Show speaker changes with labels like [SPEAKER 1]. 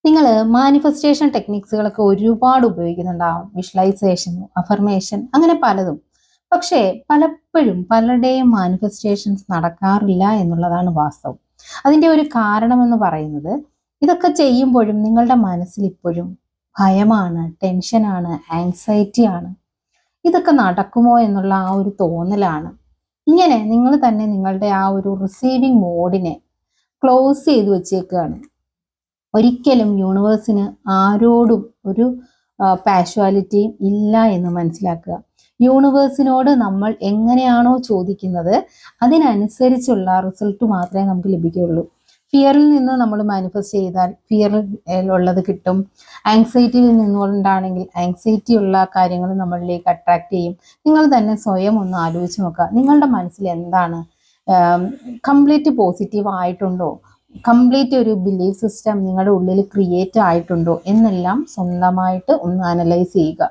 [SPEAKER 1] നിങ്ങൾ മാനിഫെസ്റ്റേഷൻ ടെക്നിക്സുകളൊക്കെ ഒരുപാട് ഉപയോഗിക്കുന്നുണ്ടാവും. Visualisation, affirmation അങ്ങനെ പലതും. പക്ഷേ പലപ്പോഴും പലരുടെയും മാനിഫെസ്റ്റേഷൻസ് നടക്കാറില്ല എന്നുള്ളതാണ് വാസ്തവം. അതിൻ്റെ ഒരു കാരണമെന്ന് പറയുന്നത് ഇതൊക്കെ ചെയ്യുമ്പോഴും നിങ്ങളുടെ മനസ്സിൽ ഇപ്പോഴും ഭയമാണ്, ടെൻഷനാണ്, ആങ്സൈറ്റിയാണ്. ഇതൊക്കെ നടക്കുമോ എന്നുള്ള ആ ഒരു തോന്നലാണ്. ഇങ്ങനെ നിങ്ങൾ തന്നെ നിങ്ങളുടെ ആ ഒരു റിസീവിങ് മോഡിനെ ക്ലോസ് ചെയ്ത് വെച്ചേക്കുകയാണ്. ഒരിക്കലും യൂണിവേഴ്സിന് ആരോടും ഒരു പാഷ്വാലിറ്റിയും ഇല്ല എന്ന് മനസ്സിലാക്കുക. യൂണിവേഴ്സിനോട് നമ്മൾ എങ്ങനെയാണോ ചോദിക്കുന്നത് അതിനനുസരിച്ചുള്ള റിസൾട്ട് മാത്രമേ നമുക്ക് ലഭിക്കുകയുള്ളൂ. ഫിയറിൽ നിന്ന് നമ്മൾ മാനിഫെസ്റ്റ് ചെയ്താൽ ഫിയറിൽ ഉള്ളത് കിട്ടും. ആങ്സൈറ്റിയിൽ നിന്നുകൊണ്ടാണെങ്കിൽ ആങ്സൈറ്റി ഉള്ള കാര്യങ്ങൾ നമ്മളിലേക്ക് അട്രാക്ട് ചെയ്യും. നിങ്ങൾ തന്നെ സ്വയം ഒന്ന് ആലോചിച്ച് നോക്കുക. നിങ്ങളുടെ മനസ്സിൽ എന്താണ്? കംപ്ലീറ്റ് പോസിറ്റീവ് ആയിട്ടുണ്ടോ? കംപ്ലീറ്റ് ഒരു ബിലീഫ് സിസ്റ്റം നിങ്ങളുടെ ഉള്ളിൽ ക്രിയേറ്റ് ആയിട്ടുണ്ടോ എന്നെല്ലാം സ്വന്തമായിട്ട് ഒന്ന് അനലൈസ് ചെയ്യുക.